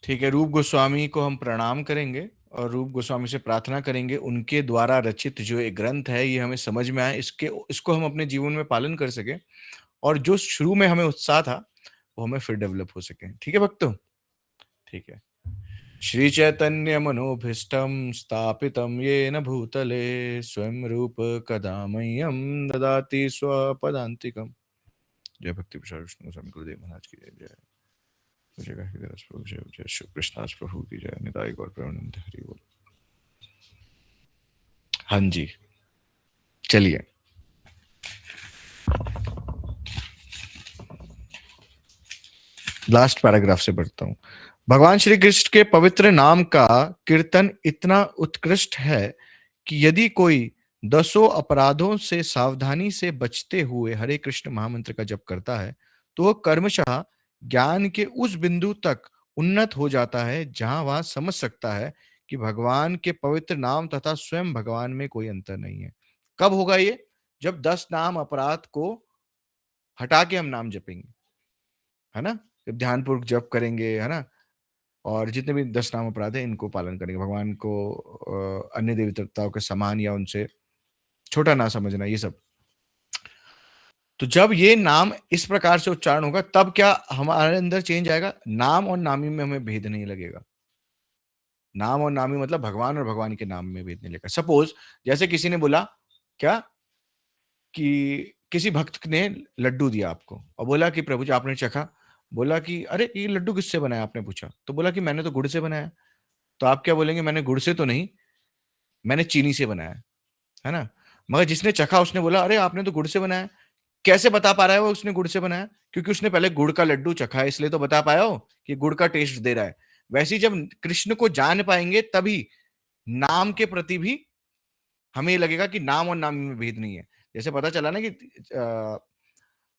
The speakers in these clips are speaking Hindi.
ठीक है, रूप गोस्वामी को हम प्रणाम करेंगे और रूप गोस्वामी से प्रार्थना करेंगे उनके द्वारा रचित जो ये ग्रंथ है ये हमें समझ में आए, इसको हम अपने जीवन में पालन कर सकें और जो शुरू में हमें उत्साह था वो हमें फिर डेवलप हो सके। ठीक है भक्तों? ठीक है। श्री चैतन्य मनोभीष्टम स्थापितम येन भूतले स्वयं रूप कदा मह्यम ददाति स्वपदान्तिकम्। जय भक्ति प्रसाद विष्णु स्वामी गुरुदेव महाराज की जय। जय जय हरिदास प्रभु, जय जय श्री कृष्णदास प्रभु की जय। निताई गौर प्रेमानंद हरि बोल। हाँ जी, चलिए लास्ट पैराग्राफ से पढ़ता हूं। भगवान श्री कृष्ण के पवित्र नाम का कीर्तन इतना उत्कृष्ट है कि यदि कोई 10 अपराधों से सावधानी से बचते हुए हरे कृष्ण महामंत्र का जप करता है तो वह कर्मशः ज्ञान के उस बिंदु तक उन्नत हो जाता है जहां वह समझ सकता है कि भगवान के पवित्र नाम तथा स्वयं भगवान में कोई अंतर नहीं है। कब होगा ये? जब 10 नाम अपराध को हटा के हम नाम जपेंगे, है ना? जब ध्यानपूर्वक जप करेंगे, है ना? और जितने भी 10 नाम अपराध है इनको पालन करेंगे। भगवान को अन्य देवी देवताओं के समान या उनसे छोटा ना समझना, ये सब। तो जब ये नाम इस प्रकार से उच्चारण होगा तब क्या हमारे अंदर चेंज आएगा? नाम और नामी में हमें भेद नहीं लगेगा। नाम और नामी मतलब भगवान और भगवान के नाम में भेद नहीं लगेगा। सपोज जैसे किसी ने बोला क्या कि किसी भक्त ने लड्डू दिया आपको और बोला कि प्रभु जी आपने चखा, बोला कि अरे ये लड्डू किससे बनाया? आपने पूछा तो बोला कि मैंने तो गुड़ से बनाया। तो आप क्या बोलेंगे? मैंने गुड़ से तो नहीं, मैंने चीनी से बनाया है ना? मगर जिसने चखा उसने बोला अरे आपने तो गुड़ से बनाया। कैसे बता पा रहा है वो उसने गुड़ से बनाया? क्योंकि उसने पहले गुड़ का लड्डू चखा है, इसलिए तो बता पाया हो कि गुड़ का टेस्ट दे रहा है। वैसे ही जब कृष्ण को जान पाएंगे तभी नाम के प्रति भी हमें ये लगेगा कि नाम और नाम में भेद नहीं है। जैसे पता चला ना कि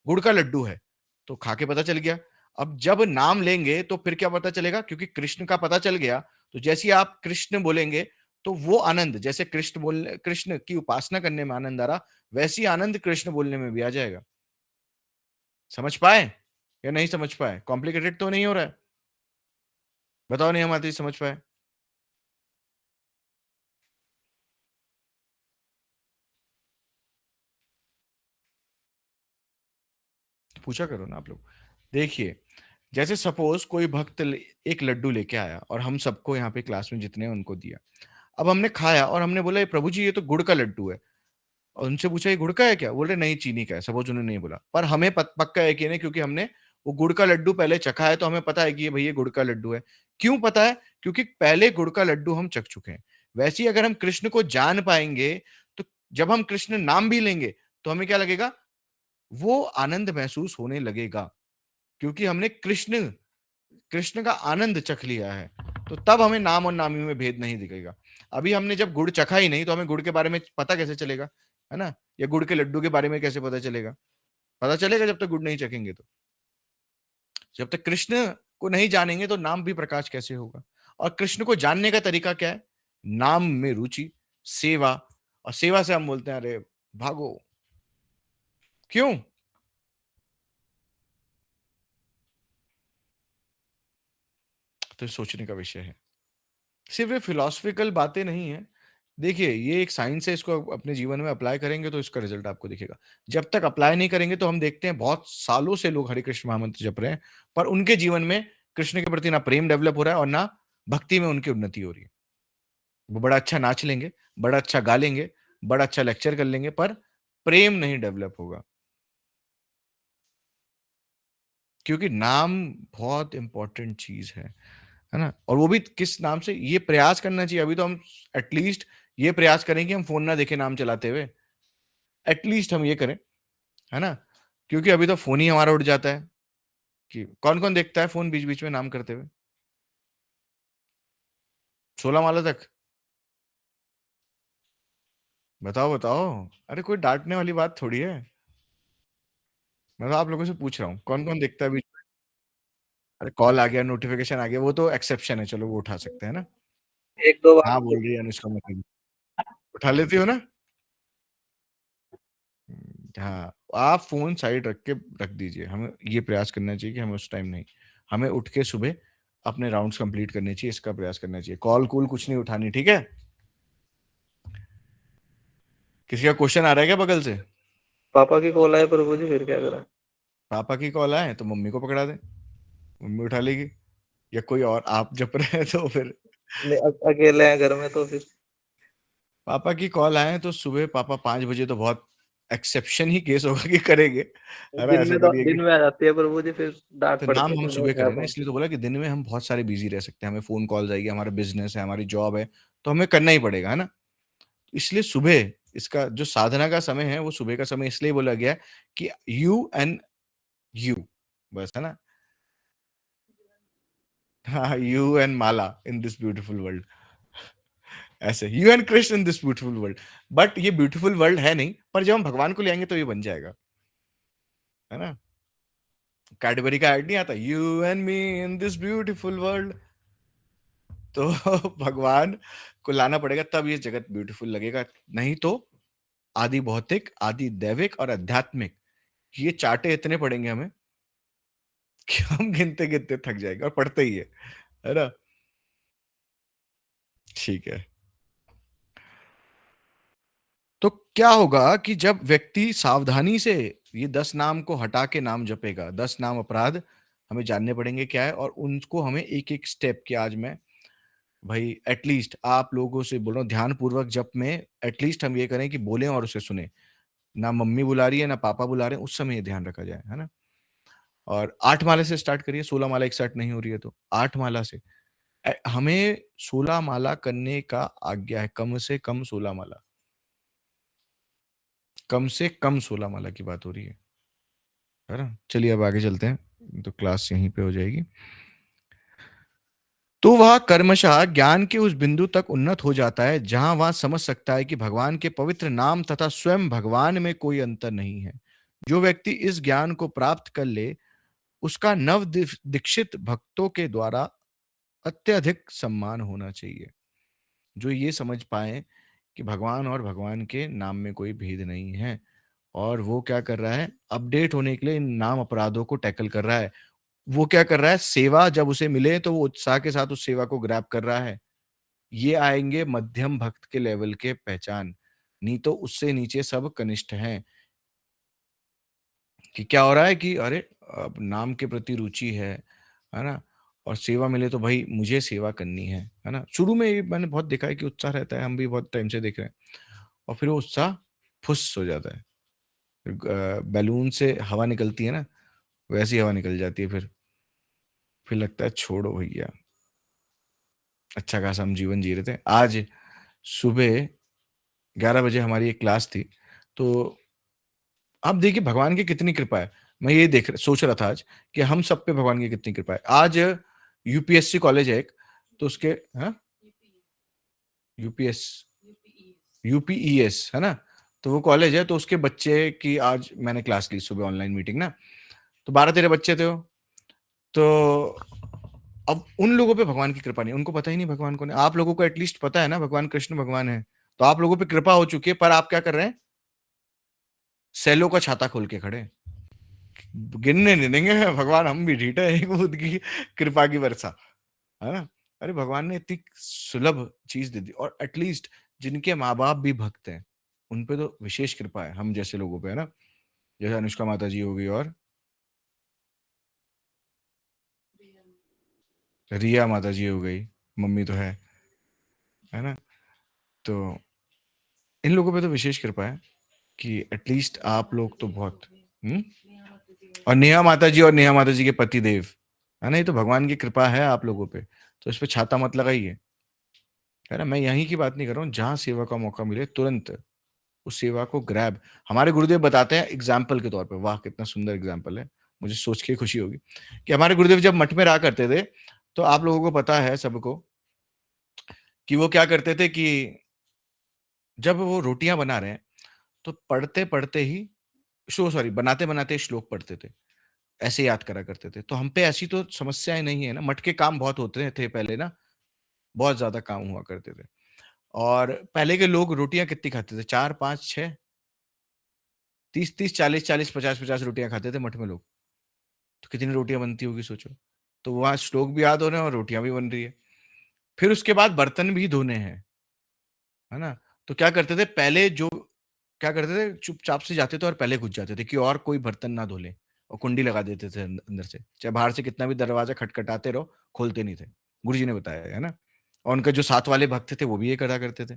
गुड़ का लड्डू है तो खा के पता चल गया। अब जब नाम लेंगे तो फिर क्या पता चलेगा? क्योंकि कृष्ण का पता चल गया तो जैसे ही आप कृष्ण बोलेंगे तो वो आनंद, जैसे कृष्ण की उपासना करने में आनंद आ रहा, वैसी आनंद कृष्ण बोलने में भी आ जाएगा। समझ पाए या नहीं समझ पाए? कॉम्प्लिकेटेड तो नहीं हो रहा है? बताओ नहीं हम आते समझ पाए? पूछा करो ना आप लोग। देखिए, जैसे सपोज कोई भक्त एक लड्डू लेके आया और हम सबको यहाँ पे क्लास में जितने हैं उनको दिया। अब हमने खाया और हमने बोला प्रभु जी ये तो गुड़ का लड्डू है। और उनसे पूछा ये गुड़ का है क्या? बोल रहे नहीं चीनी का है। सपोज उन्होंने नहीं बोला, पर हमें पक्का यकीन है क्योंकि हमने वो गुड़ का लड्डू पहले चखा है तो हमें पता है कि ये भैया गुड़ का लड्डू है। क्यों पता है? क्योंकि पहले गुड़ का लड्डू हम चख चुके हैं। वैसे ही अगर हम कृष्ण को जान पाएंगे तो जब हम कृष्ण नाम भी लेंगे तो हमें क्या लगेगा? वो आनंद महसूस होने लगेगा क्योंकि हमने कृष्ण कृष्ण का आनंद चख लिया है। तो तब हमें नाम और नामी में भेद नहीं दिखेगा। अभी हमने जब गुड़ चखा ही नहीं तो हमें गुड़ के बारे में पता कैसे चलेगा? है ना? या गुड़ के लड्डू के बारे में कैसे पता चलेगा? पता चलेगा जब तक गुड़ नहीं चखेंगे तो। जब तक कृष्ण को नहीं जानेंगे तो नाम भी प्रकाश कैसे होगा? और कृष्ण को जानने का तरीका क्या है? नाम में रुचि, सेवा। और सेवा से हम बोलते हैं अरे भागो। क्यों? तो सोचने का विषय है। सिर्फ ये फिलोसफिकल बातें नहीं है। देखिए ये एक साइंस है, इसको अपने जीवन में अप्लाई करेंगे तो इसका रिजल्ट आपको दिखेगा। जब तक अप्लाई नहीं करेंगे तो हम देखते हैं बहुत सालों से लोग हरे कृष्ण महामंत्र जप रहे हैं पर उनके जीवन में कृष्ण के प्रति ना प्रेम डेवलप हो रहा है और ना भक्ति में उनकी उन्नति हो रही है। वो बड़ा अच्छा नाच लेंगे, बड़ा अच्छा गा लेंगे, बड़ा अच्छा लेक्चर कर लेंगे पर प्रेम नहीं डेवलप होगा। क्योंकि नाम बहुत इंपॉर्टेंट चीज है ना? और वो भी किस नाम से? ये प्रयास करना चाहिए। अभी तो हम एटलीस्ट ये प्रयास करें कि हम फोन ना देखें नाम चलाते हुए। एटलीस्ट हम ये करें, है ना? क्योंकि अभी तो फोन ही हमारा उठ जाता है कि कौन-कौन देखता है फोन बीच-बीच में नाम करते हुए? 16 माला तक? बताओ, बताओ। अरे कोई डाँटने वाली बात थोड़ी है। मैं तो आप लोगों से पूछ रहा हूँ, कौन-कौन देखता है बीच में? अरे कॉल आ गया, नोटिफ़िकेशन आ गया, वो तो एक्सेप्शन है, चलो वो उठा सकते हैं ना? एक दो बार हाँ, बोल रही है अनुष्का मतलब। उठा लेती हो ना? हाँ, आप फ़ोन साइड रख के रख दीजिए। हमें ये प्रयास करना चाहिए कि हमें उस टाइम नहीं, हमें उठ के सुबह अपने राउंड्स कंप्लीट करने चाहिए, इसका प्रयास करना चाहिए। कॉल कूल कुछ नहीं उठानी, ठीक है? किसी का क्वेश्चन आ रहा है क्या बगल से? पापा की कॉल आए प्रभु जी, फिर क्या करें? पापा की कॉल आए तो मम्मी को पकड़ा दे, मम्मी उठा लेगी। या कोई और आप जप रहे हैं तो फिर नहीं, अकेले हैं घर में तो फिर। पापा की कॉल आए तो सुबह पापा 5 बजे तो बहुत एक्सेप्शन ही केस होगा कि करेंगे, है ना? ऐसा करिए दिन कि में आ जाती है प्रभु जी, फिर डांट तो पड़ती नाम है हम तो नहीं सुबह उठा करें ना, इसलिए पाते। तो बोला कि दिन में हम बहुत सारे बिजी रह सकते हैं, हमें फोन कॉल आएगी, हमारा बिजनेस है, हमारी जॉब है, तो हमें करना ही पड़ेगा, है ना? इसलिए सुबह इसका जो साधना का समय है वो सुबह का समय इसलिए बोला गया है कि यू एंड यू, बस, है ना? हाँ, you and Mala in this beautiful world, ऐसे you and Krishna in this beautiful world. But ये ब्यूटीफुल वर्ल्ड है नहीं, पर जब हम भगवान को ले आएंगे तो ये बन जाएगा, है ना? कैडबरी का ऐड नहीं आता, you and me in this beautiful world, तो भगवान को लाना पड़ेगा तब ये जगत ब्यूटीफुल लगेगा। नहीं तो आदि भौतिक, आदि दैविक और आध्यात्मिक, ये चार्टे इतने पड़ेंगे हमें कि हम गिनते गिनते थक जाएंगे, और पढ़ते ही है ना? ठीक है। तो क्या होगा कि जब व्यक्ति सावधानी से ये 10 नाम को हटा के नाम जपेगा, 10 नाम अपराध हमें जानने पड़ेंगे क्या है, और उनको हमें एक एक स्टेप की, आज मैं भाई एटलीस्ट आप लोगों से बोल रहा हूँ ध्यान पूर्वक जप में, एटलीस्ट हम ये करें कि बोलें और उसे सुने, ना मम्मी बुला रही है ना पापा बुला रहे हैं, उस समय ये ध्यान रखा जाए, है ना? और 8 माला से स्टार्ट करिए, 16 माला एक साथ नहीं हो रही है तो 8 माला से। हमें 16 माला करने का आज्ञा है, कम से कम 16 माला, कम से कम 16 माला की बात हो रही है ना? चलिए अब आगे चलते हैं, तो क्लास यहीं पे हो जाएगी। तो वह कर्मशः ज्ञान के उस बिंदु तक उन्नत हो जाता है जहां वह समझ सकता है कि भगवान के पवित्र नाम तथा स्वयं भगवान में कोई अंतर नहीं है। जो व्यक्ति इस ज्ञान को प्राप्त कर ले, उसका नव दीक्षित भक्तों के द्वारा अत्यधिक सम्मान होना चाहिए। जो ये समझ पाए कि भगवान और भगवान के नाम में कोई भेद नहीं है, और वो क्या कर रहा है, अपडेट होने के लिए इन नाम अपराधों को टैकल कर रहा है। वो क्या कर रहा है, सेवा जब उसे मिले तो वो उत्साह के साथ उस सेवा को ग्रैब कर रहा है। ये आएंगे मध्यम भक्त के लेवल के पहचान, नहीं तो उससे नीचे सब कनिष्ठ हैं। कि क्या हो रहा है कि अरे, अब नाम के प्रति रुचि है ना? और सेवा मिले तो भाई मुझे सेवा करनी है ना? शुरू में ये मैंने बहुत देखा है कि उत्साह रहता है, हम भी बहुत टाइम से देख रहे हैं, और फिर वो उत्साह फुस हो जाता है। बैलून से हवा निकलती है ना, वैसी हवा निकल जाती है, फिर लगता है छोड़ो भैया, अच्छा खासा हम जीवन जी रहे थे। आज सुबह 11 बजे हमारी एक क्लास थी, तो आप देखिए भगवान की कितनी कृपा है। मैं ये सोच रहा था आज कि हम सब पे भगवान की कितनी कृपा है। आज यूपीएससी कॉलेज है एक, तो उसके, हाँ, यूपीएस यूपीईएस है ना? तो वो कॉलेज है, तो उसके बच्चे की आज मैंने क्लास ली सुबह, ऑनलाइन मीटिंग ना। तो 12-13 बच्चे थे वो। तो अब उन लोगों पे भगवान की कृपा नहीं, उनको पता ही नहीं भगवान कौन है। आप लोगों को एटलीस्ट पता है ना भगवान कृष्ण भगवान है, तो आप लोगों पे कृपा हो चुकी है, पर आप क्या कर रहे हैं, सैलो का छाता खोल के खड़े हैं। गिनने नहीं देंगे भगवान, हम भी ढीठे हैं, एक बूंद की कृपा की वर्षा, है ना? अरे भगवान ने इतनी सुलभ चीज दे दी, और एटलीस्ट जिनके माँ बाप भी भक्त हैं उन पे तो विशेष कृपा है, हम जैसे लोगों पे, है ना? जैसे अनुष्का माता जी हो गई, और रिया माता जी हो गई, मम्मी तो है ना? तो इन लोगों पे तो विशेष कृपा है कि एटलीस्ट आप लोग तो बहुत, हम्म, और नेहा माता जी के पति देव, है ना? ये तो भगवान की कृपा है आप लोगों पे, तो इस पे छाता मत लगाइए, है ना? मैं यहीं की बात नहीं कर रहा हूँ, जहां सेवा का मौका मिले तुरंत उस सेवा को ग्रैब। हमारे गुरुदेव बताते हैं एग्जाम्पल के तौर पे, वाह कितना सुंदर एग्जाम्पल है, मुझे सोच के खुशी होगी कि हमारे गुरुदेव जब मठ में रहा करते थे, तो आप लोगों को पता है सबको कि वो क्या करते थे कि जब वो रोटियां बना रहे हैं, तो पढ़ते पढ़ते ही, सॉरी, बनाते बनाते श्लोक पढ़ते थे, ऐसे याद करा करते थे। तो हम पे ऐसी तो समस्याएं नहीं है ना, मठ के काम बहुत होते थे पहले ना, बहुत ज्यादा काम हुआ करते थे। और पहले के लोग रोटियां कितनी खाते थे, 4, 5, 6, 30, 30, 40, 40, 50, 50 रोटियां खाते थे मठ में लोग। तो कितनी रोटियां बनती होगी सोचो। तो वहाँ श्लोक भी याद हो रहे हैं और रोटियाँ भी बन रही है। फिर उसके बाद बर्तन भी धोने हैं, है ना? तो क्या करते थे पहले जो क्या करते थे चुपचाप से जाते थे और पहले घुस जाते थे कि और कोई बर्तन ना धो ले और कुंडी लगा देते थे अंदर से। चाहे बाहर से कितना भी दरवाज़ा खटखटाते रहो, खोलते नहीं थे। गुरुजी ने बताया है ना? और उनके जो साथ वाले भक्त थे वो भी ये करा करते थे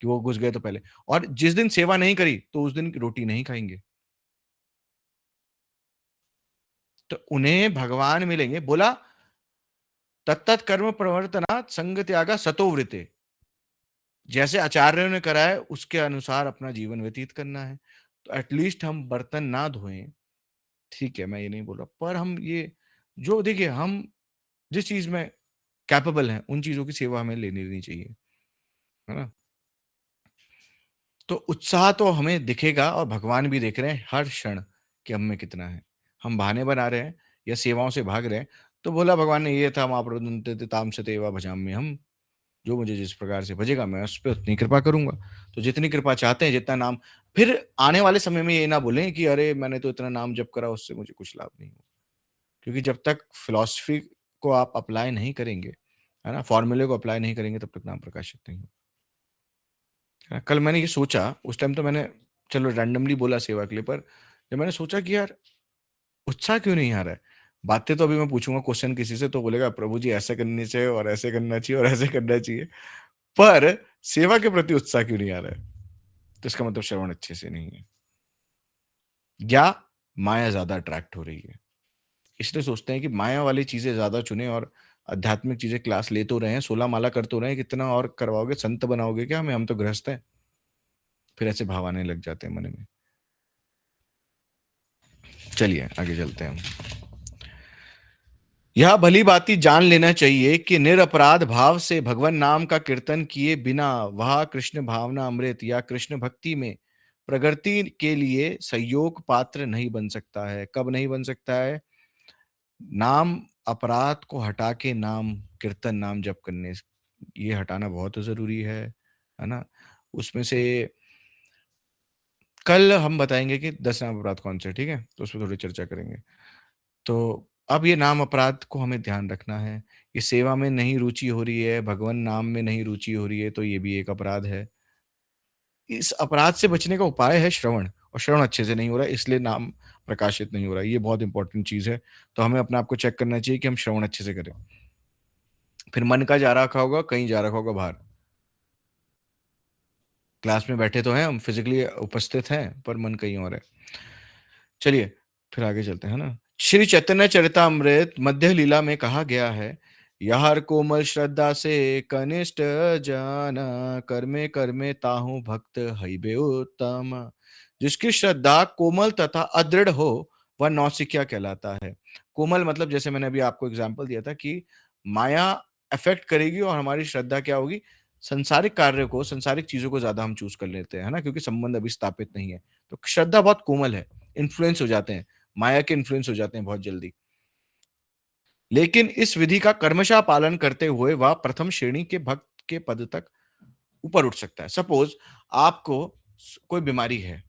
कि वो घुस गए तो पहले और जिस दिन सेवा नहीं करी तो उस दिन रोटी नहीं खाएँगे। तो उन्हें भगवान मिलेंगे बोला तत्तत् कर्म प्रवर्तनात् संग त्यागा सतो वृते। जैसे आचार्यों ने करा है उसके अनुसार अपना जीवन व्यतीत करना है। तो एटलीस्ट हम बर्तन ना धोएँ, ठीक है, मैं ये नहीं बोल रहा। पर हम ये जो देखिए हम जिस चीज़ में कैपेबल हैं, उन चीज़ों की सेवा हमें लेनी लेनी चाहिए, है ना? तो उत्साह तो हमें दिखेगा और भगवान भी देख रहे हैं हर क्षण कि हम में कितना है। हम बहाने बना रहे हैं या सेवाओं से भाग रहे हैं, तो बोला भगवान ने ये था महाप्रदुन्नते तामसतेवा भजाम्यहम्। जो मुझे जिस प्रकार से भजेगा मैं उस पे उतनी कृपा करूँगा। तो जितनी कृपा चाहते हैं, जितना नाम फिर आने वाले समय में ये ना बोलें कि अरे मैंने तो इतना नाम जप करा उससे मुझे कुछ लाभ नहीं हुआ। क्योंकि जब तक फिलॉसफी को आप अप्लाई नहीं करेंगे, है ना? फ़ॉर्मूले को अप्लाई नहीं करेंगे तब तक नाम प्रकाशित नहीं होगा। कल मैंने ये सोचा, उस टाइम तो मैंने चलो रैंडमली बोला सेवा के लिए, पर जब मैंने सोचा कि यार उत्साह क्यों नहीं आ रहा है? बातें तो अभी मैं पूछूँगा क्वेश्चन किसी से तो बोलेगा प्रभु जी ऐसा करनी चाहिए और ऐसे करना चाहिए और ऐसे करना चाहिए। पर सेवा के प्रति उत्साह क्यों नहीं आ रहा है? तो इसका मतलब श्रवण अच्छे से नहीं है या माया ज़्यादा अट्रैक्ट हो रही है। इसलिए सोचते हैं कि माया वाली चीज़ें ज़्यादा चुनें और आध्यात्मिक चीज़ें क्लास ले तो रहे हैं, 16 माला कर तो रहे हैं, कितना और करवाओगे? संत बनाओगे क्या हमें? हम तो गृहस्थ हैं। फिर ऐसे भाव आने लग जाते हैं मन में। चलिए आगे चलते हैं हम। यह भली-भांति जान लेना चाहिए कि निरपराध भाव से भगवान नाम का कीर्तन किए बिना वह कृष्ण भावना अमृत या कृष्ण भक्ति में प्रगति के लिए सहयोग पात्र नहीं बन सकता है। कब नहीं बन सकता है? नाम अपराध को हटा के नाम कीर्तन नाम जप करने से ये हटाना बहुत ज़रूरी है ना? उसमें से कल हम बताएँगे कि 10 नाम अपराध कौन से हैं, ठीक है? तो उसपे थोड़ी चर्चा करेंगे। तो अब ये नाम अपराध को हमें ध्यान रखना है। ये सेवा में नहीं रुचि हो रही है, भगवन नाम में नहीं रुचि हो रही है, तो ये भी एक अपराध है। इस अपराध से बचने का उपाय है श्रवण और श्रवण अच्छे से नहीं हो रहा है, इसलिए नाम प्रकाशित नहीं हो रहा है। ये बहुत इंपॉर्टेंट चीज़ है। तो हमें अपने आप को चेक करना चाहिए कि हम श्रवण अच्छे से करें। फिर मन का जा रखा होगा, कहीं जा रखा होगा बाहर। क्लास में बैठे तो हैं, हम फिज़िकली उपस्थित हैं, पर मन कहीं और है। चलिए, फिर आगे चलते हैं, है ना? श्री चैतन्य चरितामृत मध्य लीला में कहा गया है, "यहर कोमल श्रद्धा से कनिष्ठ जन, कर्मे कर्मे ताहू भक्त हइबे उत्तम।" जिसकी श्रद्धा कोमल तथा अदृढ़ हो, वह नौसिखिया कहलाता है। कोमल मतलब जैसे मैंने अभी आपको एग्ज़ाम्पल दिया था कि माया अफ़ेक्ट करेगी और हमारी श्रद्धा क्या होगी? सांसारिक कार्य को, सांसारिक चीज़ों को ज़्यादा हम चूज़ कर लेते हैं, है ना? क्योंकि संबंध अभी स्थापित नहीं है। तो श्रद्धा बहुत कोमल है। इन्फ्लुएंस हो जाते हैं, माया के इन्फ्लुएंस हो जाते हैं बहुत जल्दी। लेकिन इस विधि का कर्मशः पालन करते हुए वह प्रथम श्रेणी के भक्त के पद तक ऊपर उठ सकता है। सपोज़ आपको कोई बीमारी है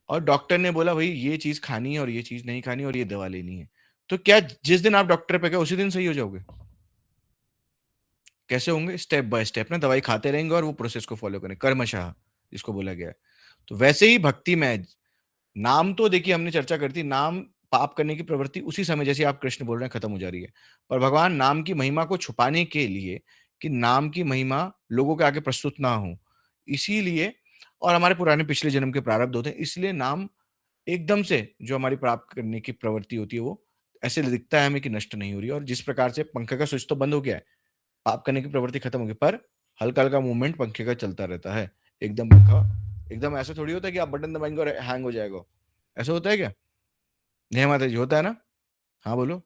और डॉक्टर ने बोला भई ये चीज़ खानी है और ये चीज़ नहीं खानी और ये दवा लेनी है। तो क्या जिस दिन आप डॉक्टर पे गए उसी दिन सही हो जाओगे? कैसे होंगे? स्टेप बाय स्टेप ना दवाई खाते रहेंगे और वो प्रोसेस को फ़ॉलो करें, कर्मशः जिसको बोला गया है। तो वैसे ही भक्ति में नाम तो देखिए हमने चर्चा करी थी, नाम पाप करने की प्रवृत्ति उसी समय जैसे आप कृष्ण बोल रहे हैं खत्म हो जा रही है। पर भगवान नाम की महिमा को छुपाने के लिए कि नाम की महिमा लोगों के आगे प्रस्तुत ना हो, इसीलिए और हमारे पुराने पिछले जन्म के प्रारब्ध होते हैं, इसलिए नाम एकदम से जो हमारी प्राप्त करने की प्रवृत्ति होती है वो ऐसे दिखता है हमें कि नष्ट नहीं हो रही है और जिस प्रकार से पंखे का स्विच तो बंद हो गया है, पाप करने की प्रवृत्ति खत्म हो गई, पर हल्का-हल्का मूवमेंट पंखे का चलता रहता है। एकदम पंखा एकदम ऐसा थोड़ी होता है कि आप बटन दबाएँगे और हैंग हो जाएगा। ऐसा होता है क्या? नहीं माताजी होता है ना? हाँ, बोलो।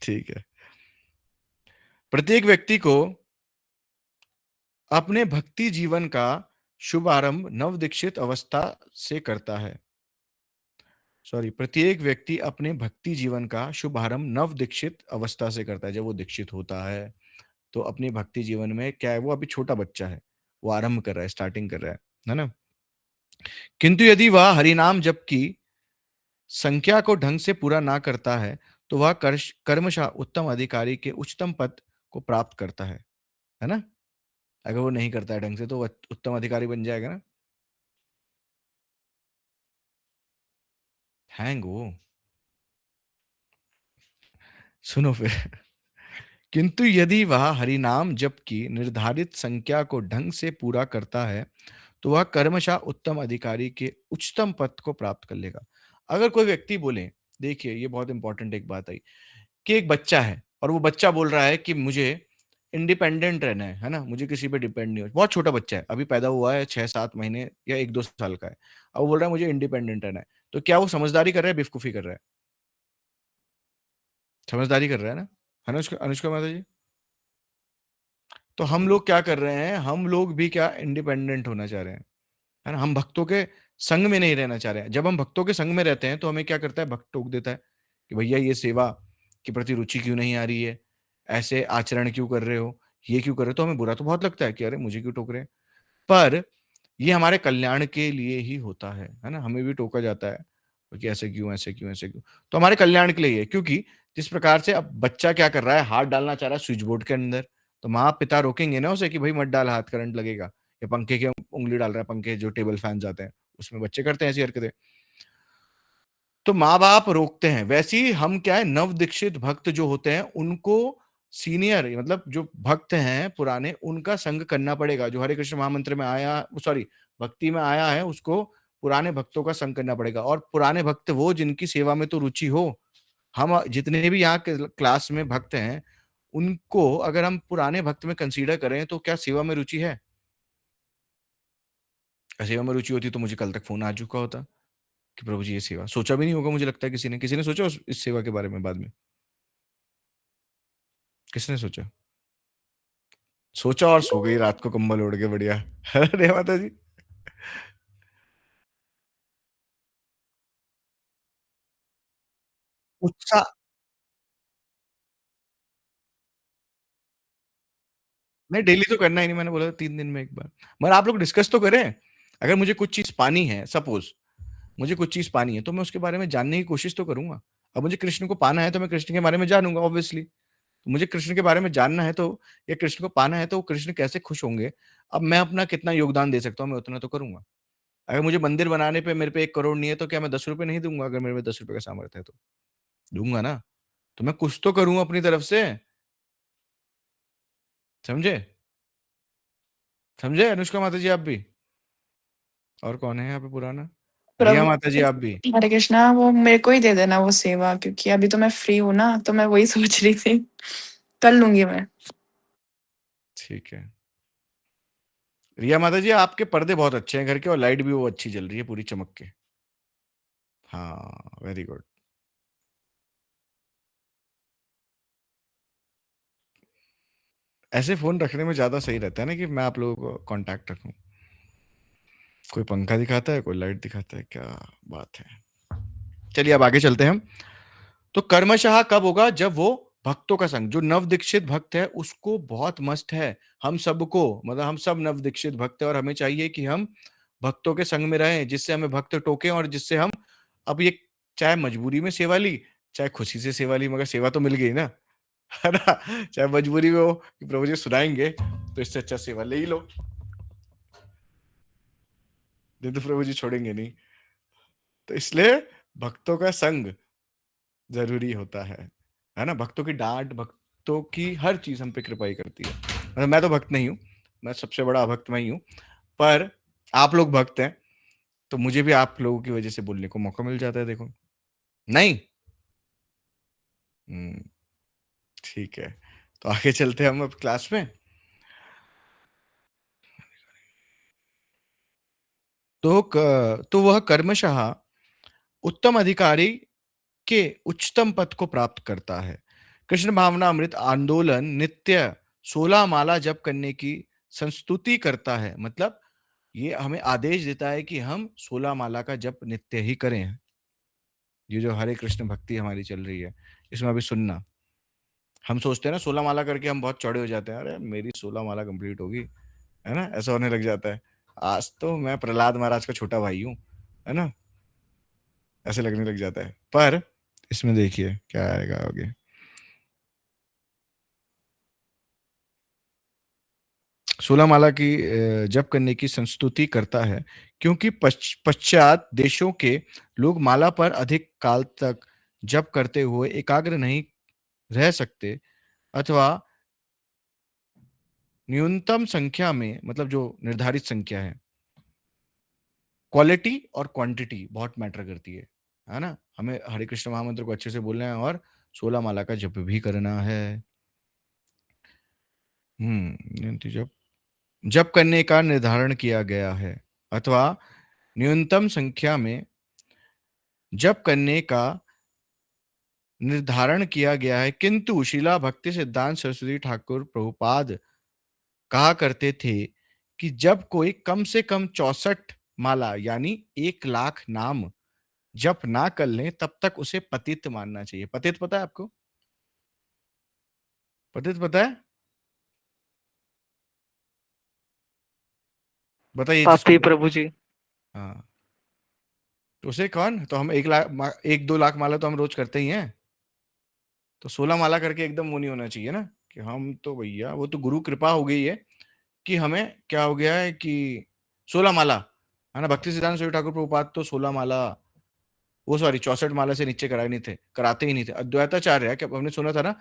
ठीक है। प्रत्येक व्यक्ति को अपने भक्ति जीवन का शुभारंभ नवदीक्षित अवस्था से करता है। सॉरी, प्रत्येक व्यक्ति अपने भक्ति जीवन का शुभारंभ नवदीक्षित अवस्था से करता है, जब वो दीक्षित होता है। तो अपनी भक्ति जीवन में क्या है, वो अभी छोटा बच्चा है। वो आरंभ कर रहा है, स्टार्टिंग कर रहा है ना? किंतु यदि वह हरिनाम जप की संख्या को ढंग से पूरा ना करता है, तो वह कर्मशः उत्तम अधिकारी के उच्चतम पद को प्राप्त करता है ना? अगर वो नहीं करता है ढंग से तो वो उत्तम अधिकारी बन जाएगा ना? हैंग वो। सुनो फिर। किंतु यदि वह हरिनाम जप की निर्धारित संख्या को ढंग से पूरा करता है, तो वह कर्मशः उत्तम अधिकारी के उच्चतम पद को प्राप्त कर लेगा। अगर कोई व्यक्ति बोले, देखिए ये बहुत इंपॉर्टेंट एक बात आई, कि एक बच्चा है और वो बच्चा बोल रहा है कि मुझे इंडिपेंडेंट रहना है ना? मुझे किसी पे डिपेंड नहीं हो, बहुत छोटा बच्चा है, अभी पैदा हुआ है, 6-7 महीने या 1-2 साल का है। अब वो बोल रहा है मुझे इंडिपेंडेंट रहना है। तो क्या वो समझदारी कर रहा है, बेवकूफ़ी कर रहा है? समझदारी कर रहा है ना? अनुष्का अनुष्का माता जी? तो हम लोग क्या कर रहे हैं, हम लोग भी क्या इंडिपेंडेंट होना चाह रहे हैं, है ना? हम भक्तों के संग में नहीं रहना चाह रहे हैं। जब हम भक्तों के संग में रहते हैं, तो हमें क्या करता है, भक्त टोक देता है कि भैया ये सेवा के प्रति रुचि क्यों नहीं आ रही है? ऐसे आचरण क्यों कर रहे हो? ये क्यों कर रहे हो? तो हमें बुरा तो बहुत लगता है कि अरे! मुझे क्यों टोक रहे हैं? पर ये हमारे कल्याण के लिए ही होता है ना? हमें भी टोका जाता है कि ऐसे क्यों, ऐसे क्यों, ऐसे क्यों? तो हमारे कल्याण के लिए ही है, क्योंकि जिस प्रकार से अब बच्चा क्या कर रहा है, हाथ डालना चाह रहा है स्विच बोर्ड के अंदर, तो माँ-पिता रोकेंगे ना उसे कि भई मत डाल हाथ, करंट लगेगा, या पंखे के उँगली डाल रहा है, पंखे जो टेबल फैन्स आते हैं, उसमें बच्चे करते हैं ऐसी हरकतें। तो माँ-बाप रोकते हैं, वैसे ही हम क्या है, नव-दीक्षित भक्त जो होते हैं, उनको सीनियर मतलब जो भक्त हैं पुराने, उनका संग करना पड़ेगा। जो हरे कृष्ण महामंत्र में आया, सॉरी, भक्ति में आया है, उसको पुराने भक्तों का संग करना पड़ेगा, और पुराने भक्त वो जिनकी सेवा में तो रुचि हो। हम जितने भी यहाँ क्लास में भक्त हैं, उनको अगर हम पुराने भक्त में कंसीडर करें, तो क्या सेवा में रुचि है? सेवा में रुचि होती तो मुझे कल तक फ़ोन आ चुका होता कि प्रभु जी ये सेवा, सोचा भी नहीं होगा मुझे लगता है किसी ने सोचा इस सेवा के बारे में बाद में? किसने सोचा? सोचा और सो गई रात को कंबल ओढ़ के बढ़िया। अरे माता जी! उत्साह नहीं, डेली तो करना ही नहीं, मैंने बोला था 3 दिन में 1 बार। मगर आप लोग डिस्कस तो करें। अगर मुझे कुछ चीज़ पानी है, सपोज़ मुझे कुछ चीज़ पानी है, तो मैं उसके बारे में जानने की कोशिश तो करूँगा। अब मुझे कृष्ण को पाना है, तो मैं कृष्ण के बारे में जानूँगा ऑब्वियसली। मुझे कृष्ण के बारे में जानना है, तो या कृष्ण को पाना है, तो कृष्ण कैसे खुश होंगे, अब मैं अपना कितना योगदान दे सकता हूँ, मैं उतना तो करूँगा। अगर मुझे मंदिर बनाने पे मेरे पे 1 करोड़ नहीं है, तो क्या मैं ₹10 नहीं दूँगा, अगर मेरे में ₹10 का सामर्थ्य है तो? दूँगा ना। तो मैं कुछ तो करूँ अपनी तरफ से, समझे? समझे अनुष्का माता जी आप भी? और कौन है यहाँ पे पुराना? रिया प्रभु माता जी आप भी? हरे कृष्णा, वो मेरे को ही दे देना वो सेवा, क्योंकि अभी तो मैं फ्री हूँ ना, तो मैं वही सोच रही थी। कर लूँगी मैं। ठीक है। रिया माता जी आपके पर्दे बहुत अच्छे हैं घर के, और लाइट भी वो अच्छी जल रही है पूरी चमक के। हाँ, वेरी गुड। ऐसे फ़ोन रखने में ज़्यादा सही रहता है ना कि मैं आप लोगों को कॉन्टैक्ट रखूँ। कोई पंखा दिखाता है, कोई लाइट दिखाता है, क्या बात है। चलिए अब आगे चलते हैं हम। तो कर्मशः कब होगा? जब वो भक्तों का संग, जो नवदीक्षित भक्त है उसको बहुत मस्त है। हम सबको, मतलब हम सब नवदीक्षित भक्त हैं और हमें चाहिए कि हम भक्तों के संग में रहें, जिससे हमें भक्त टोकें और जिससे हम, अब ये चाहे मजबूरी में सेवा ली, चाहे खुशी से सेवा ली, मगर सेवा तो मिल गई ना, है ना? चाहे मजबूरी में हो कि प्रभु जी सुनाएँगे, तो इससे अच्छा सेवा ले ही लो। नहीं तो प्रभु जी छोड़ेंगे नहीं। तो इसलिए भक्तों का संग ज़रूरी होता है ना? भक्तों की डाँट, भक्तों की हर चीज़ हम पे कृपा ही करती है। मतलब मैं तो भक्त नहीं हूँ, मैं सबसे बड़ा अभक्त मैं ही हूँ, पर आप लोग भक्त हैं, तो मुझे भी आप लोगों की वजह से बोलने को मौका मिल जाता है देखो। नहीं? हुँ, ठीक है। तो आगे चलते हैं हम अब क्लास में। तो वह कर्मशः उत्तम अधिकारी के उच्चतम पद को प्राप्त करता है। कृष्ण भावना अमृत आंदोलन नित्य 16 माला जप करने की संस्तुति करता है। मतलब ये हमें आदेश देता है कि हम 16 माला का जप नित्य ही करें। ये जो हरे कृष्ण भक्ति हमारी चल रही है, इसमें अभी सुनना। हम सोचते हैं ना 16 माला करके हम बहुत चौड़े हो जाते हैं। अरे मेरी 16 माला कंप्लीट होगी, है ना? ऐसा होने लग जाता है। आज तो मैं प्रहलाद महाराज का छोटा भाई हूँ, है ना? ऐसे लगने लग जाता है। पर इसमें देखिए क्या आएगा आगे। सोलह माला की जप करने की संस्तुति करता है, क्योंकि पश्चात देशों के लोग माला पर अधिक काल तक जप करते हुए एकाग्र नहीं रह सकते, अथवा न्यूनतम संख्या में, मतलब जो निर्धारित संख्या है, क्वालिटी और क्वांटिटी बहुत मैटर करती है ना। हमें हरे कृष्ण महामंत्र को अच्छे से बोलना है और 16 माला का जप भी करना है। जप जप करने का निर्धारण किया गया है, अथवा न्यूनतम संख्या में जप करने का निर्धारण किया गया है, किंतु शिला भक्ति सिद्धांत सरस्वती ठाकुर प्रभुपाद कहा करते थे कि जब कोई कम से कम 64 माला यानी 1 लाख नाम जप ना कर ले, तब तक उसे पतित मानना चाहिए। पतित पता है आपको? पतित पता है? बताइए जिसको पापी पता। प्रभु जी। हाँ, तो उसे कौन, तो हम 1 लाख 1-2 लाख माला तो हम रोज करते ही हैं। तो 16 माला करके एकदम वो नहीं होना चाहिए ना कि हम तो भैया, वो तो गुरु कृपा हो गई है कि हमें क्या हो गया है कि 16 माला है ना। भक्ति सिद्धांत सरस्वती ठाकुर प्रभुपाद तो 16 माला, वो सॉरी 64 माला से नीचे कराए नहीं थे, कराते ही नहीं थे। अद्वैताचार्य है कि हमने सुना था ना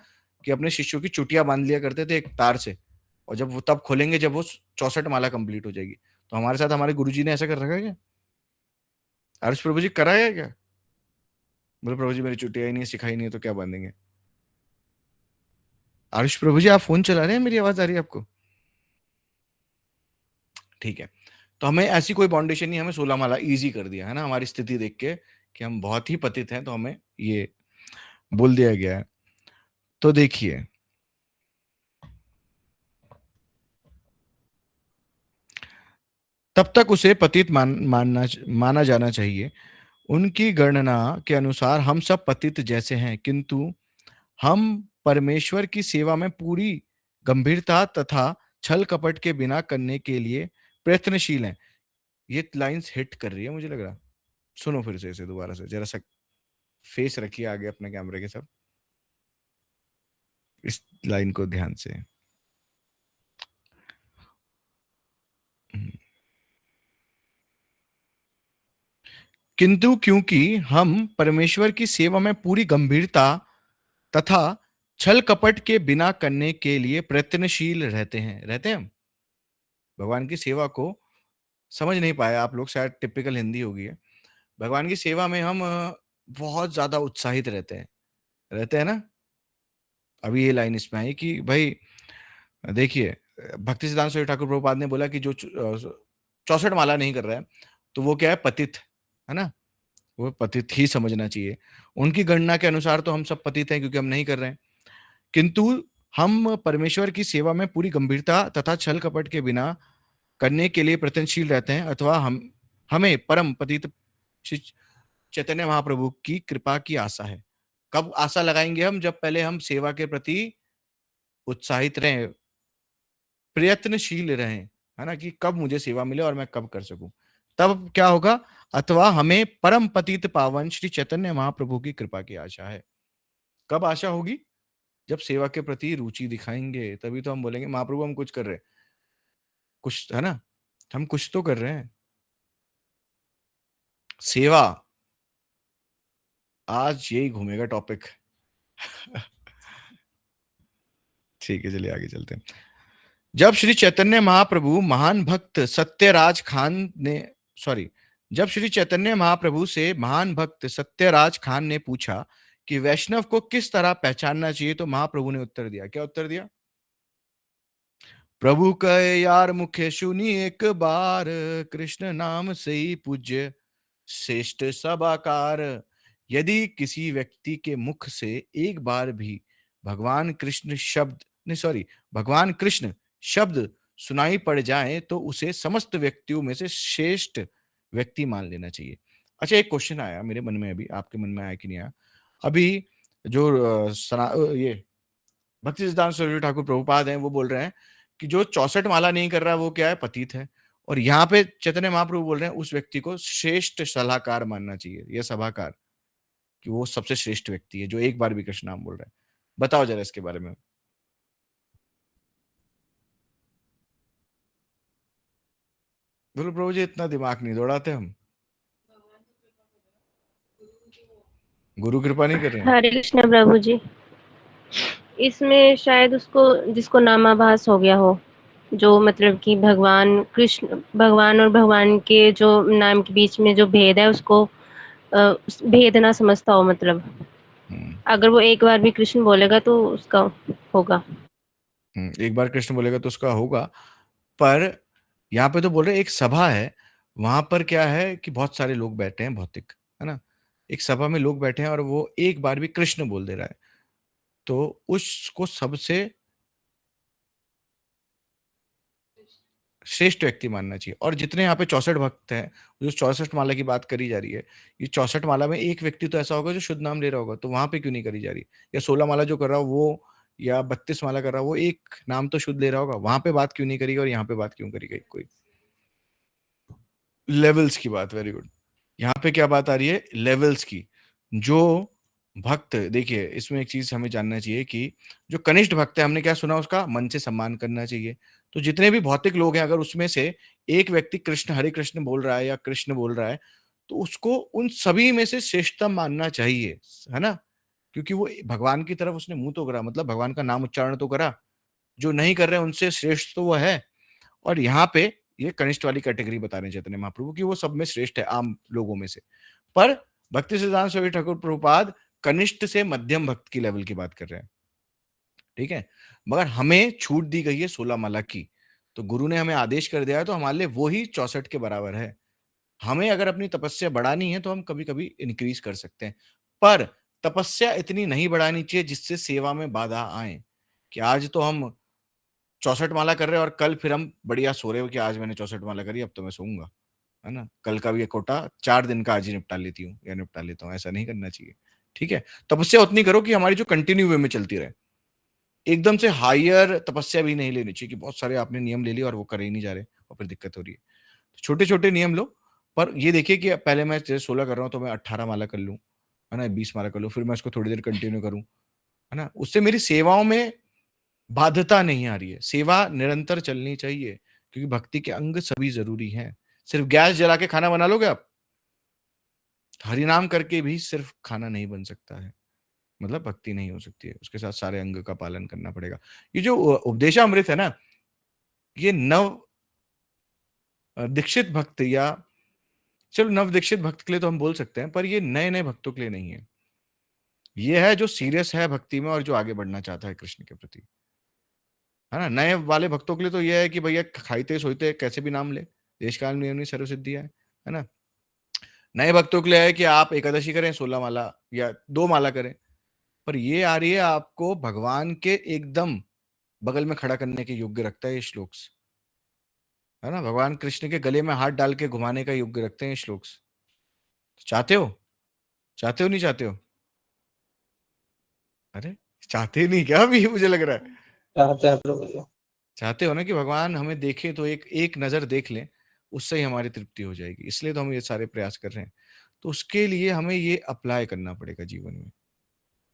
कि अपने शिष्यों की चुटिया बांध लिया करते थे एक तार से, और जब वो तब खोलेंगे जब वो 64 माला कंप्लीट हो जाएगी। तो हमारे साथ हमारे गुरुजी ने ऐसा कर रखा है क्या? आरुष प्रभु जी कराया है क्या? बोले प्रभु जी मेरी चुटिया ही नहीं है, सिखाई नहीं है, तो क्या बांधेंगे? आरुष प्रभु जी आप फोन चला रहे हैं, मेरी आवाज आ रही है आपको? ठीक है। तो हमें ऐसी कोई बाउंडेशन नहीं, हमें 16 माला इजी कर दिया है ना हमारी स्थिति देख के कि हम बहुत ही पतित हैं, तो हमें ये बोल दिया गया है। तो देखिए, तब तक उसे पतित माना जाना चाहिए। उनकी गणना के अनुसार हम सब पतित जैसे हैं, किंतु हम परमेश्वर की सेवा में पूरी गंभीरता तथा छल कपट के बिना करने के लिए प्रयत्नशील हैं। ये लाइंस हिट कर रही है मुझे लग रहा। सुनो फिर से इसे दोबारा से जरा सा, फेस रखिए आगे अपने कैमरे के, सब इस लाइन को ध्यान से। किंतु क्योंकि हम परमेश्वर की सेवा में पूरी गंभीरता तथा छल कपट के बिना करने के लिए प्रयत्नशील रहते हैं हम भगवान की सेवा को। समझ नहीं पाए आप लोग, शायद टिपिकल हिंदी होगी है। भगवान की सेवा में हम बहुत ज्यादा उत्साहित रहते हैं ना। अभी ये लाइन इसमें आई कि भाई देखिए, भक्ति सिद्धांत सरस्वती ठाकुर प्रभुपाद ने बोला कि जो 64 माला नहीं कर रहा है, तो वो क्या है, पतित है ना। वो पतित ही समझना चाहिए। उनकी गणना के अनुसार तो हम सब पतित हैं क्योंकि हम नहीं कर रहे हैं, किंतु हम परमेश्वर की सेवा में पूरी गंभीरता तथा छल कपट के बिना करने के लिए प्रयत्नशील रहते हैं, अथवा हमें परम पतित श्री चैतन्य महाप्रभु की कृपा की आशा है। कब आशा लगाएंगे हम? जब पहले हम सेवा के प्रति उत्साहित रहें, प्रयत्नशील रहें, है ना, कि कब मुझे सेवा मिले और मैं कब कर सकूं। तब क्या होगा? अथवा हमें परम पतित पावन श्री चैतन्य महाप्रभु की कृपा की आशा है। कब आशा होगी? जब सेवा के प्रति रुचि दिखाएंगे, तभी तो हम बोलेंगे महाप्रभु हम कुछ कर रहे हैं, कुछ है ना, हम कुछ तो कर रहे हैं। सेवा, आज यही घूमेगा टॉपिक। ठीक है, चलिए आगे चलते हैं। जब श्री चैतन्य महाप्रभु महान भक्त सत्यराज खान ने सॉरी जब श्री चैतन्य महाप्रभु से महान भक्त सत्यराज खान ने पूछा कि वैष्णव को किस तरह पहचानना चाहिए, तो महाप्रभु ने उत्तर दिया। क्या उत्तर दिया? प्रभु कहे यार मुखे सुनी एक बार, कृष्ण नाम से ही पूज्य श्रेष्ठ सब आकार। यदि किसी व्यक्ति के मुख से एक बार भी भगवान कृष्ण शब्द नहीं सॉरी भगवान कृष्ण शब्द सुनाई पड़ जाए, तो उसे समस्त व्यक्तियों में से श्रेष्ठ व्यक्ति मान लेना चाहिए। अच्छा, एक क्वेश्चन आया मेरे मन में, अभी आपके मन में आया कि नहीं आया? अभी जो ये भक्ति सिद्धांत सरस्वती ठाकुर प्रभुपाद हैं, वो बोल रहे हैं कि जो 64 माला नहीं कर रहा है वो क्या है, पतित है। और यहाँ पे चैतन्य महाप्रभु बोल रहे हैं उस व्यक्ति को श्रेष्ठ सलाहकार मानना चाहिए या सभाकार, कि वो सबसे श्रेष्ठ व्यक्ति है जो एक बार भी कृष्ण नाम बोल रहा है। बताओ जरा इसके बारे में। बोलो प्रभु जी इतना दिमाग नहीं दौड़ाते हम, गुरु कृपा नहीं कर रहे हैं। हरे कृष्ण प्रभु जी। इसमें शायद उसको जिसको नामाभास हो गया हो, जो मतलब कि भगवान कृष्ण, भगवान और भगवान के जो नाम के बीच में जो भेद है उसको भेद ना समझता हो, मतलब अगर वो एक बार भी कृष्ण बोलेगा तो उसका होगा। एक बार कृष्ण बोलेगा तो उसका होगा, पर यहाँ पे तो बोल रहे एक सभा है, वहां पर क्या है कि बहुत सारे लोग बैठे हैं भौतिक, है ना, एक सभा में लोग बैठे हैं और वो एक बार भी कृष्ण बोल दे रहा है, तो उसको सबसे श्रेष्ठ व्यक्ति मानना चाहिए। और जितने यहाँ पे 64 भक्त हैं, जो 64 माला की बात करी जा रही है, ये 64 माला में एक व्यक्ति तो ऐसा होगा जो शुद्ध नाम ले रहा होगा, तो वहां पे क्यों नहीं करी जा रही? या 16 माला जो कर रहा हो वो, या 32 माला कर रहा हो वो, एक नाम तो शुद्ध ले रहा होगा, वहां पे बात क्यों नहीं करी और यहाँ पे बात क्यों करी गई? कोई लेवल्स की बात, वेरी गुड। यहाँ पे क्या बात आ रही है? लेवल्स की। जो भक्त, देखिए इसमें एक चीज हमें जानना चाहिए कि जो कनिष्ठ भक्त है, हमने क्या सुना, उसका मन से सम्मान करना चाहिए। तो जितने भी भौतिक लोग हैं, अगर उसमें से एक व्यक्ति कृष्ण, हरे कृष्ण बोल रहा है या कृष्ण बोल रहा है, तो उसको उन सभी में से श्रेष्ठतम मानना चाहिए, है ना, क्योंकि वो भगवान की तरफ उसने मुंह तो करा, मतलब भगवान का नाम उच्चारण तो करा। जो नहीं कर रहे उनसे श्रेष्ठ तो वो है। और यहाँ पे ये कनिष्ठ वाली कैटेगरी बता रहे हैं चैतन्य महाप्रभु कि वो सब में श्रेष्ठ है आम लोगों में से। पर भक्ति सिद्धांत स्वामी ठाकुर प्रभुपाद कनिष्ठ से मध्यम भक्त की लेवल की बात कर रहे हैं, ठीक है। मगर हमें छूट दी गई है 16 माला की, तो गुरु ने हमें आदेश कर दिया है, तो हमारे लिए वो ही 64 के बराबर है। हमें अगर अपनी तपस्या बढ़ानी है तो हम कभी कभी इंक्रीज कर सकते हैं, पर तपस्या इतनी नहीं बढ़ानी चाहिए जिससे सेवा में बाधा आए, कि आज तो हम 64 माला कर रहे हैं और कल फिर हम बढ़िया सो रहे हो कि आज मैंने 64 माला करी, अब तो मैं सोऊंगा, है ना, कल का भी ये कोटा 4 दिन का आज ही निपटा लेती हूँ या निपटा लेता हूँ, ऐसा नहीं करना चाहिए, ठीक है। तपस्या उतनी करो कि हमारी जो कंटिन्यू वे में चलती रहे। एकदम से हायर तपस्या भी नहीं लेनी चाहिए कि बहुत सारे आपने नियम ले लिए और वो करे ही नहीं जा रहे और फिर दिक्कत हो रही है। तो छोटे छोटे नियम लो, पर ये देखिए कि पहले मैं जैसे 16 कर रहा हूँ तो मैं 18 माला कर लूँ, है ना, 20 माला कर लूँ, फिर मैं उसको थोड़ी देर कंटिन्यू करूँ, है ना, उससे मेरी सेवाओं में बाध्यता नहीं आ रही है। सेवा निरंतर चलनी चाहिए, क्योंकि भक्ति के अंग सभी जरूरी हैं। सिर्फ गैस जला के खाना बना लोगे आप, हरिनाम करके भी सिर्फ खाना नहीं बन सकता है, मतलब भक्ति नहीं हो सकती है, उसके साथ सारे अंग का पालन करना पड़ेगा। ये जो उपदेशामृत है ना, ये नव दीक्षित भक्त, या चलो नव दीक्षित भक्त के लिए तो हम बोल सकते हैं, पर ये नए नए भक्तों के लिए नहीं है। ये है जो सीरियस है भक्ति में और जो आगे बढ़ना चाहता है कृष्ण के प्रति, है ना। नए वाले भक्तों के लिए तो यह है कि भैया खाइते सोते कैसे भी नाम ले, देश काल में सर्व सिद्धि है ना। नए भक्तों के लिए है कि आप एकादशी करें, 16 माला या 2 माला करें। पर ये आ रही है आपको भगवान के एकदम बगल में खड़ा करने के योग्य रखता है ये श्लोक्स, है ना, भगवान कृष्ण के गले में हाथ डाल के घुमाने का योग्य रखते हैं ये श्लोक्स। चाहते हो, चाहते हो, नहीं चाहते हो? अरे चाहते ही नहीं क्या? अभी मुझे लग रहा है चाहते हैं प्रभु जी। चाहते हो ना कि भगवान हमें देखे तो एक एक नजर देख लें, उससे ही हमारी तृप्ति हो जाएगी, इसलिए तो हम ये सारे प्रयास कर रहे हैं। तो उसके लिए हमें ये अप्लाई करना पड़ेगा जीवन में,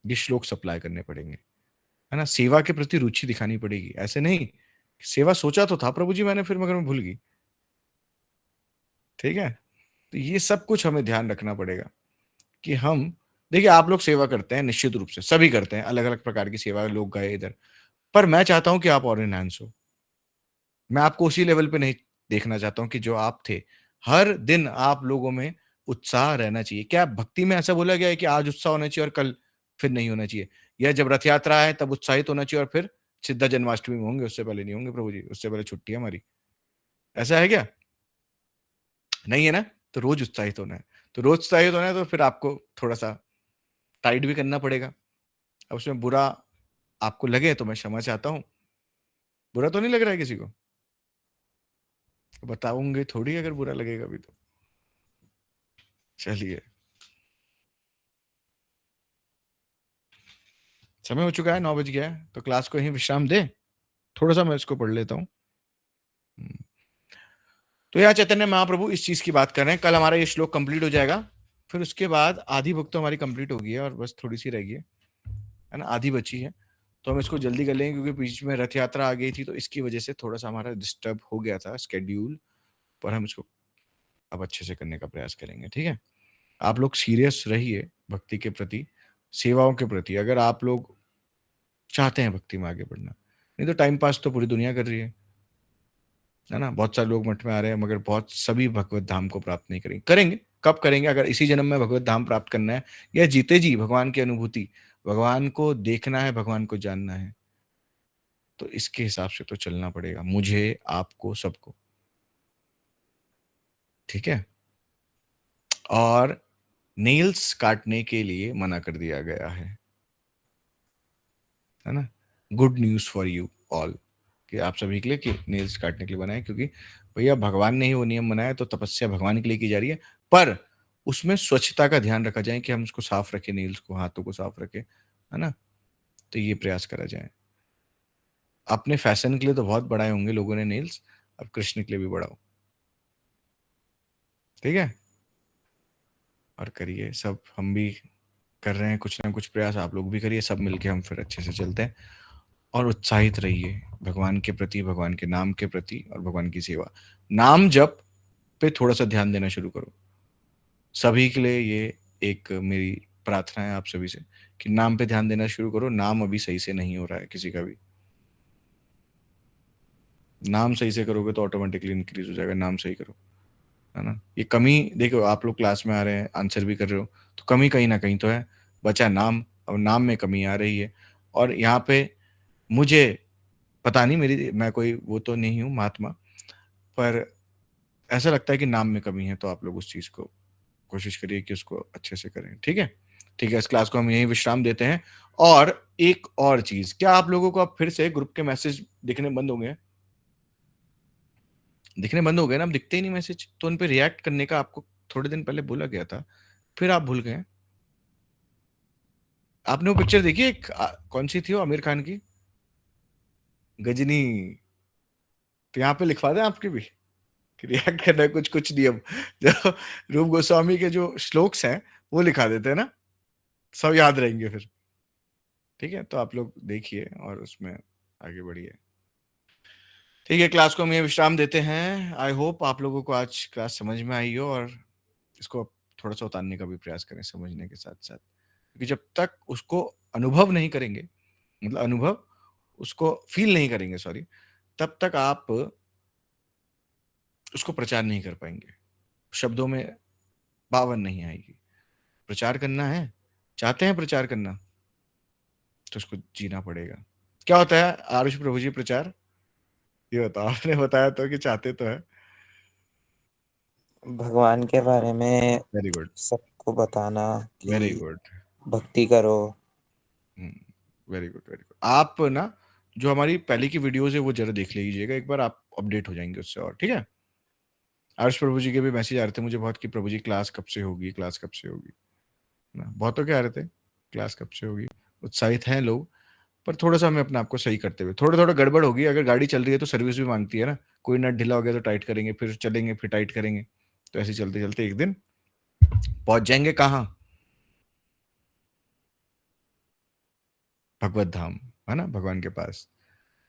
ये श्लोक अप्लाई करने पड़ेंगे, है ना। सेवा के प्रति रुचि दिखानी पड़ेगी, ऐसे नहीं सेवा सोचा तो था प्रभु जी मैंने, फिर मगर मैं भूल गई, ठीक है। तो ये सब कुछ हमें ध्यान रखना पड़ेगा कि हम, देखिए आप लोग सेवा करते हैं निश्चित रूप से, सभी करते हैं, अलग अलग प्रकार की सेवा लोग गए इधर, पर मैं चाहता हूं कि आप और एनहांस हो। मैं आपको उसी लेवल पे नहीं देखना चाहता हूं कि जो आप थे। हर दिन आप लोगों में उत्साह रहना चाहिए। क्या भक्ति में ऐसा बोला गया है कि आज उत्साह होना चाहिए और कल फिर नहीं होना चाहिए, या जब रथ यात्रा है तब उत्साहित होना चाहिए और फिर सिद्धा जन्माष्टमी में होंगे, उससे पहले नहीं होंगे प्रभु जी, उससे पहले छुट्टी है हमारी, ऐसा है क्या? नहीं है ना। तो रोज उत्साहित होना है, तो रोज उत्साहित होना है तो फिर आपको थोड़ा सा टाइट भी करना पड़ेगा। अब उसमें बुरा आपको लगे तो मैं क्षमा चाहता हूँ, बुरा तो नहीं लग रहा है किसी को? बताऊंगे थोड़ी अगर बुरा लगेगा भी तो। चलिए, समय हो चुका है, 9 बज गया है, तो क्लास को यहीं विश्राम दे, थोड़ा सा मैं इसको पढ़ लेता हूँ। तो यहाँ चैतन्य महाप्रभु इस चीज की बात कर रहे हैं। कल हमारा ये श्लोक कंप्लीट हो जाएगा, फिर उसके बाद आधी बुक तो हमारी कंप्लीट हो गई है और बस थोड़ी सी रह गई है ना, आधी बची है। तो हम इसको जल्दी कर लेंगे क्योंकि बीच में रथ यात्रा आ गई थी, तो इसकी वजह से थोड़ा सा हमारा डिस्टर्ब हो गया था स्केड्यूल, पर हम इसको अब अच्छे से करने का प्रयास करेंगे। ठीक है, आप लोग सीरियस रहिए भक्ति के प्रति, सेवाओं के प्रति, अगर आप लोग चाहते हैं भक्ति में आगे बढ़ना। नहीं तो टाइम पास तो पूरी दुनिया कर रही है ना। बहुत सारे लोग मठ में आ रहे हैं मगर बहुत सभी भगवत धाम को प्राप्त नहीं करेंगे। करेंगे कब करेंगे? अगर इसी जन्म में भगवत धाम प्राप्त करना है या जीते जी भगवान की अनुभूति, भगवान को देखना है, भगवान को जानना है, तो इसके हिसाब से तो चलना पड़ेगा मुझे, आपको, सबको। ठीक है, और नेल्स काटने के लिए मना कर दिया गया है ना। Good news for you all कि आप सभी के लिए कि नेल्स काटने के लिए बनाए, क्योंकि भैया भगवान ने ही वो नियम बनाया, तो तपस्या भगवान के लिए की जा रही है, पर उसमें स्वच्छता का ध्यान रखा जाए कि हम उसको साफ रखें, नेल्स को, हाथों को साफ रखें, है ना। तो ये प्रयास करा जाए। अपने फैशन के लिए तो बहुत बढ़ाए होंगे लोगों ने नेल्स, अब कृष्ण के लिए भी बढ़ाओ। ठीक है, और करिए सब, हम भी कर रहे हैं कुछ ना कुछ प्रयास, आप लोग भी करिए, सब मिलके हम फिर अच्छे से चलते हैं। और उत्साहित रहिए भगवान के प्रति, भगवान के नाम के प्रति और भगवान की सेवा। नाम जप पे थोड़ा सा ध्यान देना शुरू करो। सभी के लिए ये एक मेरी प्रार्थना है आप सभी से कि नाम पे ध्यान देना शुरू करो। नाम अभी सही से नहीं हो रहा है किसी का भी। नाम सही से करोगे तो ऑटोमेटिकली इंक्रीज हो जाएगा। नाम सही करो, है ना। ये कमी देखो, आप लोग क्लास में आ रहे हैं, आंसर भी कर रहे हो, तो कमी कहीं ना कहीं तो है। बचा नाम, अब नाम में कमी आ रही है। और यहाँ पे मुझे पता नहीं, मैं कोई वो तो नहीं हूँ महात्मा, पर ऐसा लगता है कि नाम में कमी है। तो आप लोग उस चीज को कोशिश करिए कि उसको अच्छे से करें। ठीक है, ठीक है, इस क्लास को हम यहीं विश्राम देते हैं। और एक और चीज, क्या आप लोगों को अब फिर से ग्रुप के मैसेज दिखने बंद हो गए? दिखने बंद हो गए ना, अब दिखते ही नहीं मैसेज। तो उन पे रिएक्ट करने का आपको थोड़े दिन पहले बोला गया था, फिर आप भूल गए। आपने वो पिक्चर देखी एक, कौन सी थी वो, आमिर खान की, गजनी? तो यहाँ पे लिखवा दें आपके भी कि रिएक्ट करना है, कुछ कुछ नियम जो रूप गोस्वामी के जो श्लोक्स हैं वो लिखा देते हैं ना, सब याद रहेंगे फिर। ठीक है, तो आप लोग देखिए और उसमें आगे बढ़िए। ठीक है, क्लास को हम ये विश्राम देते हैं। आई होप आप लोगों को आज क्लास समझ में आई हो और इसको थोड़ा सा उतारने का भी प्रयास करें समझने के साथ साथ, क्योंकि जब तक उसको अनुभव नहीं करेंगे, मतलब अनुभव उसको फील नहीं करेंगे, सॉरी, तब तक आप उसको प्रचार नहीं कर पाएंगे। शब्दों में पावन नहीं आएगी। प्रचार करना है, चाहते हैं प्रचार करना, तो उसको जीना पड़ेगा। क्या होता है आरुष प्रभु जी प्रचार? ये बताओ, आपने बताया तो कि चाहते तो है। भगवान के बारे में वेरी गुड, सबको बताना वेरी कि गुड, भक्ति करो। Very good, very good. आप ना जो हमारी पहले की वीडियोस है वो जरा देख लीजिएगा एक बार, आप अपडेट हो जाएंगे उससे। और ठीक है, आरुष प्रभु जी के भी मैसेज आ रहे थे मुझे बहुत कि प्रभु जी क्लास कब से होगी, क्लास कब से होगी ना, बहुतों के आ रहे थे क्लास कब से होगी। उत्साहित हैं लोग, पर थोड़ा सा हमें अपने आप को सही करते हुए, थोड़ा थोड़ा गड़बड़ होगी। अगर गाड़ी चल रही है तो सर्विस भी मांगती है ना, कोई नट ढीला हो गया तो टाइट करेंगे, फिर चलेंगे, फिर टाइट करेंगे, तो ऐसे चलते चलते एक दिन पहुंच जाएंगे कहाँ? भगवत धाम, है ना, भगवान के पास।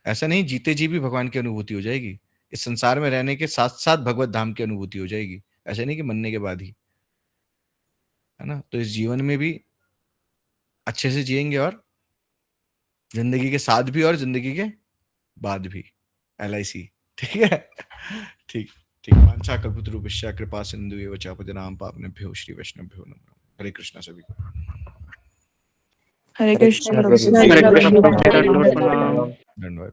ऐसा नहीं जीते जी भी भगवान की अनुभूति हो जाएगी, इस संसार में रहने के साथ साथ भगवत धाम की अनुभूति हो जाएगी। ऐसा नहीं कि मरने के बाद ही, है ना। तो इस जीवन में भी अच्छे से जिएंगे, और जिंदगी के साथ भी और जिंदगी के बाद भी, LIC। ठीक है, ठीक ठीक। वांछा कल्पतरुभ्यश्च कृपा सिंधुएव च पतितानां पावनेभ्यो श्री वैष्णवेभ्यो नमः। हरे कृष्णा सभी को। हरे हरे कृष्ण कृष्ण प्रभु प्रभु जी। जी। हरे कृष्ण प्रभु जी, दंडवत प्रणाम। धन्यवाद।